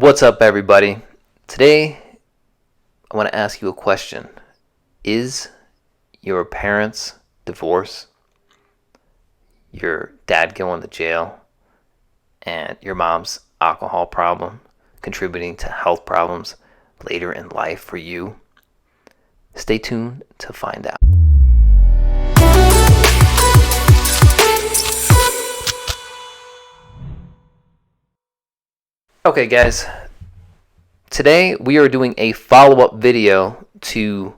What's up, everybody? Today, I want to ask you a question. Is your parents' divorce, your dad going to jail, and your mom's alcohol problem contributing to health problems later in life for you? Stay tuned to find out. Okay, guys. Today, we are doing a follow-up video to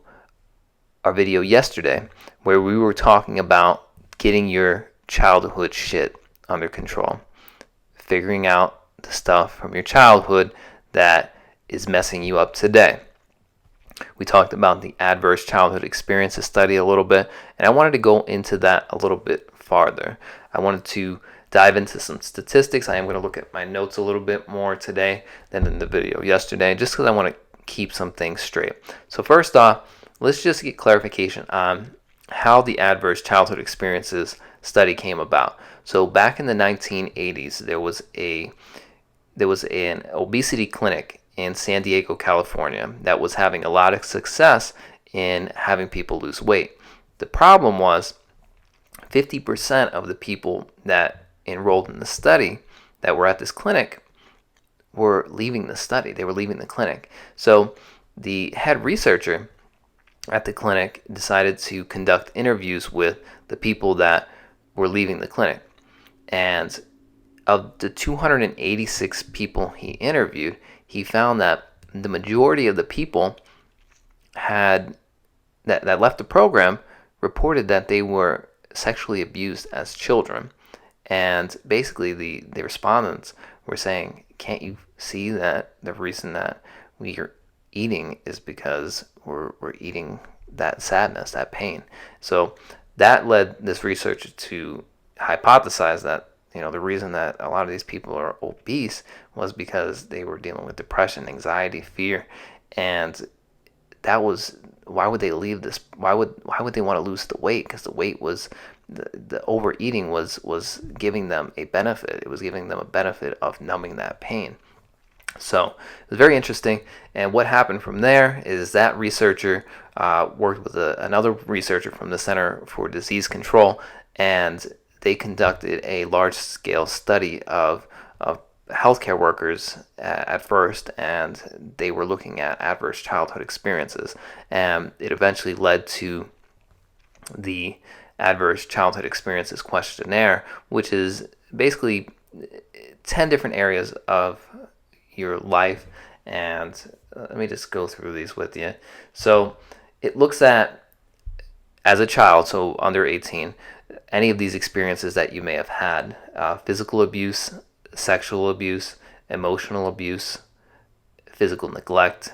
our video yesterday where we were talking about getting your childhood shit under control, figuring out the stuff from your childhood that is messing you up today. We talked about the adverse childhood experiences study a little bit, and I wanted to go into that a little bit farther. I wanted to dive into some statistics. I am going to look at my notes a little bit more today than in the video yesterday, just because I want to keep some things straight. So first off, let's just get clarification on how the adverse childhood experiences study came about. So back in the 1980s, there was an obesity clinic in San Diego, California, that was having a lot of success in having people lose weight. The problem was 50% of the people that enrolled in the study that were at this clinic were leaving the study. They were leaving the clinic. So the head researcher at the clinic decided to conduct interviews with the people that were leaving the clinic. And of the 286 people he interviewed, he found that the majority of the people that left the program reported that they were sexually abused as children. And basically the respondents were saying, can't you see that the reason that we are eating is because we're eating that sadness, that pain? So that led this researcher to hypothesize that the reason that a lot of these people are obese was because they were dealing with depression, anxiety, fear, and that was why would they leave this? Why would they want to lose the weight? Because the weight was the overeating was giving them a benefit. It was giving them a benefit of numbing that pain. So it was very interesting. And what happened from there is that researcher worked with another researcher from the Center for Disease Control, and they conducted a large-scale study of healthcare workers at first, and they were looking at adverse childhood experiences. And it eventually led to the Adverse Childhood Experiences Questionnaire, which is basically 10 different areas of your life. And let me just go through these with you. So it looks at, as a child, so under 18, any of these experiences that you may have had: physical abuse, sexual abuse, emotional abuse, physical neglect,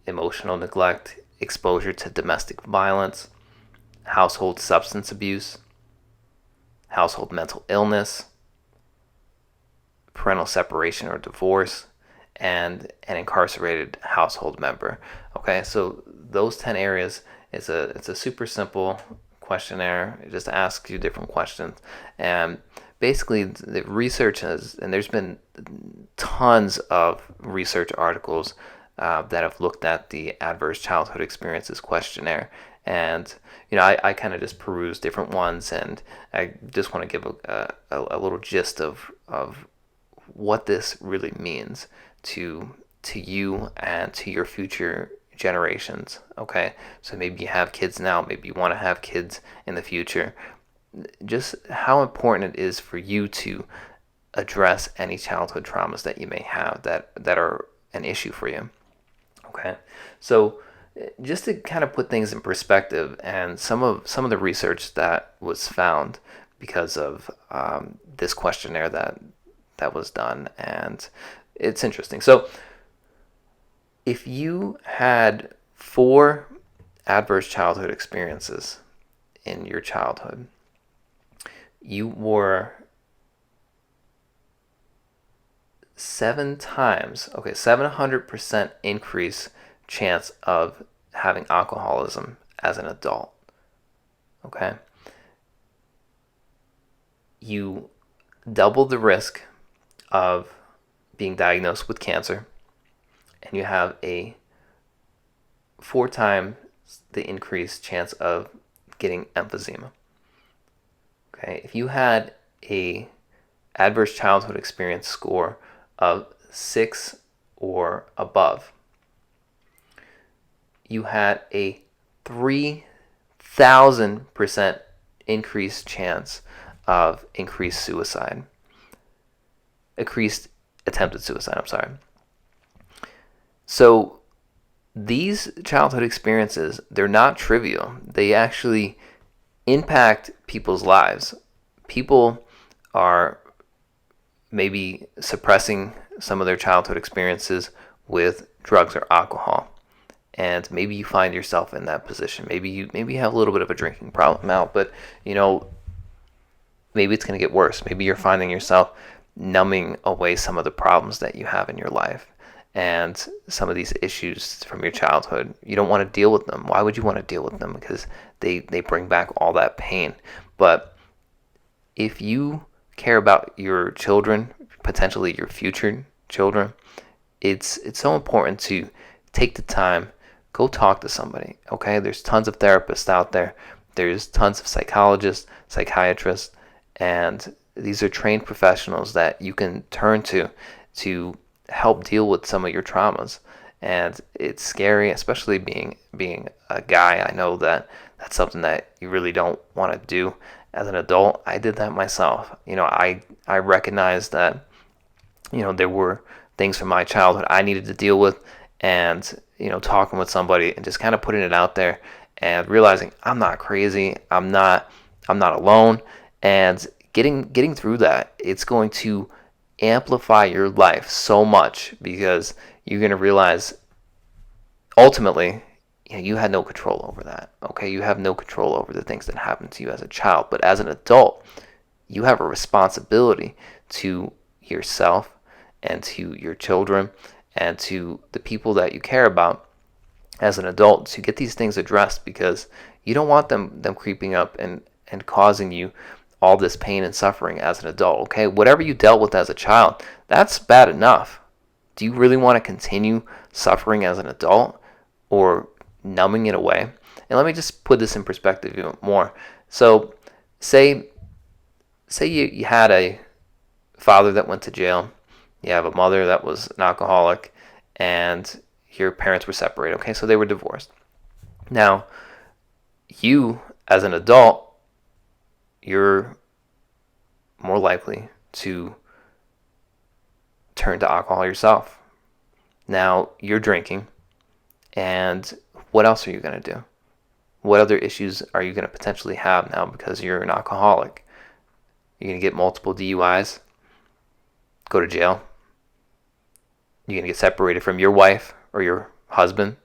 emotional neglect, exposure to domestic violence, household substance abuse, household mental illness, parental separation or divorce, and an incarcerated household member. Okay, so those 10 areas, it's a super simple questionnaire. It just asks you different questions, and basically the research has, and there's been tons of research articles that have looked at the Adverse Childhood Experiences Questionnaire. And I kind of just peruse different ones, and I just want to give a little gist of what this really means to you and to your future generations. Okay, so maybe you have kids now, maybe you want to have kids in the future. Just how important it is for you to address any childhood traumas that you may have that are an issue for you. Okay, so just to kind of put things in perspective, and some of the research that was found because of this questionnaire that was done, and it's interesting. So if you had 4 adverse childhood experiences in your childhood, you were 700% increase chance of having alcoholism as an adult. Okay? You double the risk of being diagnosed with cancer. and you have a 4 times the increased chance of getting emphysema. Okay, if you had a adverse childhood experience score of 6 or above, you had a 3,000% increased chance of increased attempted suicide, I'm sorry. So these childhood experiences, they're not trivial. They actually impact people's lives. People are maybe suppressing some of their childhood experiences with drugs or alcohol. And maybe you find yourself in that position. Maybe you have a little bit of a drinking problem now, but maybe it's going to get worse. Maybe you're finding yourself numbing away some of the problems that you have in your life and some of these issues from your childhood. You don't want to deal with them. Why would you want to deal with them? Because they bring back all that pain. But if you care about your children, potentially your future children, it's so important to take the time, go talk to somebody, okay? There's tons of therapists out there. There's tons of psychologists, psychiatrists, and these are trained professionals that you can turn to help deal with some of your traumas. And it's scary, especially being a guy. I know that that's something that you really don't want to do as an adult. I did that myself. I recognized that there were things from my childhood I needed to deal with, and talking with somebody and just kind of putting it out there and realizing I'm not crazy, I'm not alone, and getting through that, it's going to amplify your life so much, because you're going to realize ultimately you had no control over that. Okay, you have no control over the things that happened to you as a child, but as an adult, you have a responsibility to yourself and to your children and to the people that you care about as an adult to get these things addressed, because you don't want them creeping up and causing you all this pain and suffering as an adult. Okay, whatever you dealt with as a child, that's bad enough. Do you really want to continue suffering as an adult or numbing it away? And let me just put this in perspective even more. So say you had a father that went to jail, you have a mother that was an alcoholic, and your parents were separated. Okay, so they were divorced. Now, you as an adult, you're more likely to turn to alcohol yourself. Now, you're drinking, and what else are you going to do? What other issues are you going to potentially have now because you're an alcoholic? You're going to get multiple DUIs, go to jail. You're going to get separated from your wife or your husband.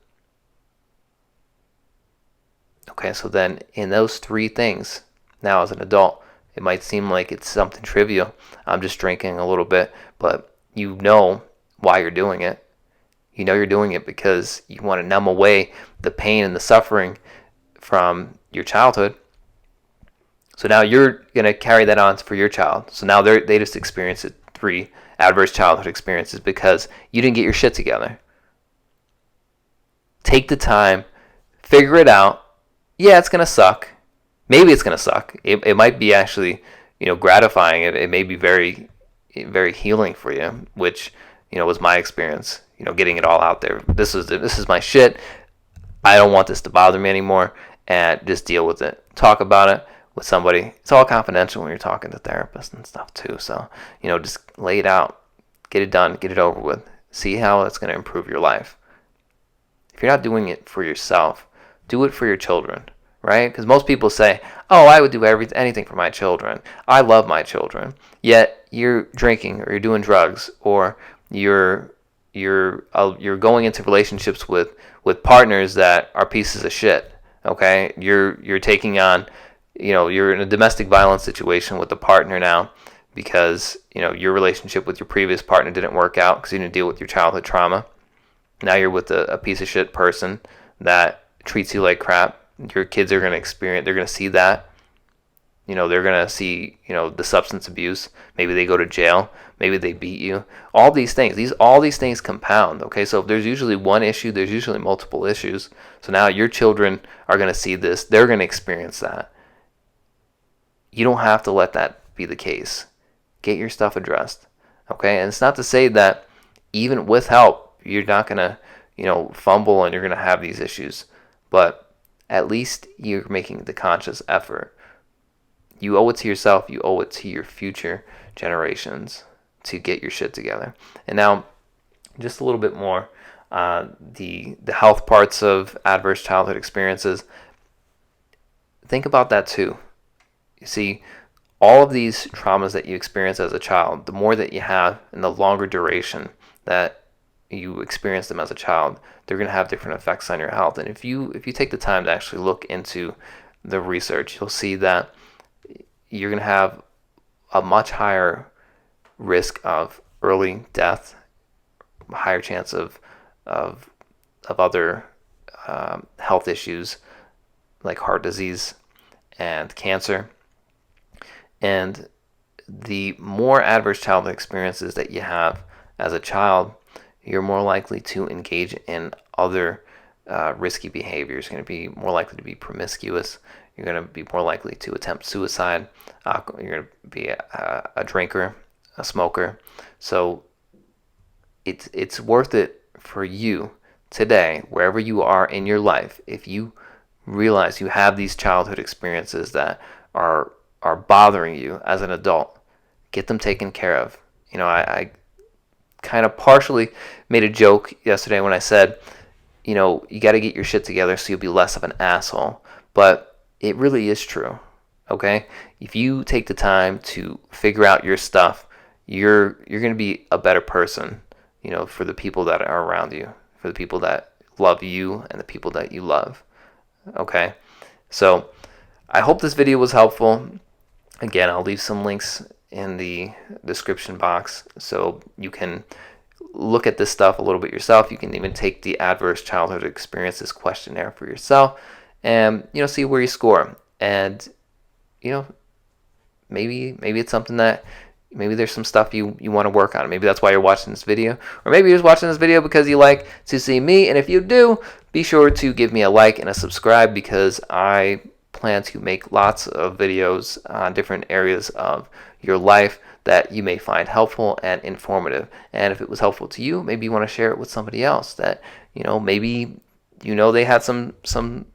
Okay, so then in those 3 things, now as an adult, it might seem like it's something trivial. I'm just drinking a little bit, but you know why you're doing it. You know you're doing it because you want to numb away the pain and the suffering from your childhood. So now you're going to carry that on for your child. So now they just experienced 3 adverse childhood experiences because you didn't get your shit together. Take the time, figure it out. Yeah, it's going to suck. Maybe it's going to suck. It might be actually, gratifying. It may be very, very healing for you, which, was my experience, getting it all out there. This is my shit. I don't want this to bother me anymore, and just deal with it. Talk about it with somebody. It's all confidential when you're talking to therapists and stuff too. So, just lay it out, get it done, get it over with. See how it's going to improve your life. If you're not doing it for yourself, do it for your children, right? Because most people say, "Oh, I would do anything for my children. I love my children." Yet you're drinking, or you're doing drugs, or you're going into relationships with partners that are pieces of shit. Okay, you're taking on, you're in a domestic violence situation with a partner now because your relationship with your previous partner didn't work out because you didn't deal with your childhood trauma. Now you're with a piece of shit person that treats you like crap. Your kids are going to they're going to see that. they're going to see, the substance abuse. Maybe they go to jail. Maybe they beat you. All these things compound. Okay, so if there's usually one issue, there's usually multiple issues. So now your children are going to see this. They're going to experience that. You don't have to let that be the case. Get your stuff addressed. Okay, and it's not to say that even with help, you're not going to, fumble and you're going to have these issues. But at least you're making the conscious effort. You owe it to yourself. You owe it to your future generations to get your shit together. And now, just a little bit more, the health parts of adverse childhood experiences. Think about that too. You see, all of these traumas that you experience as a child, the more that you have and the longer duration that you experience them as a child, they're going to have different effects on your health. And if you take the time to actually look into the research, you'll see that you're going to have a much higher risk of early death, higher chance of other health issues like heart disease and cancer. And the more adverse childhood experiences that you have as a child, you're more likely to engage in other risky behaviors. You're going to be more likely to be promiscuous. You're going to be more likely to attempt suicide. You're going to be a drinker, a smoker. So it's worth it for you today, wherever you are in your life, if you realize you have these childhood experiences that are bothering you as an adult, get them taken care of. I kind of partially made a joke yesterday when I said, you got to get your shit together so you'll be less of an asshole. But it really is true, okay? If you take the time to figure out your stuff, you're going to be a better person, for the people that are around you, for the people that love you and the people that you love, okay? So I hope this video was helpful. Again, I'll leave some links in the description box so you can look at this stuff a little bit yourself. You can even take the adverse childhood experiences questionnaire for yourself and see where you score. And maybe it's something that maybe there's some stuff you want to work on. Maybe that's why you're watching this video, or maybe you're just watching this video because you like to see me. And if you do, be sure to give me a like and a subscribe, because I plan to make lots of videos on different areas of your life that you may find helpful and informative. And if it was helpful to you, maybe you want to share it with somebody else that maybe they had some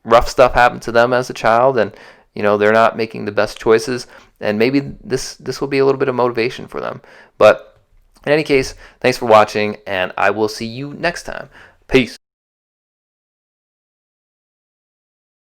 rough stuff happen to them as a child, and they're not making the best choices, and maybe this will be a little bit of motivation for them. But in any case, thanks for watching, and I will see you next time. Peace.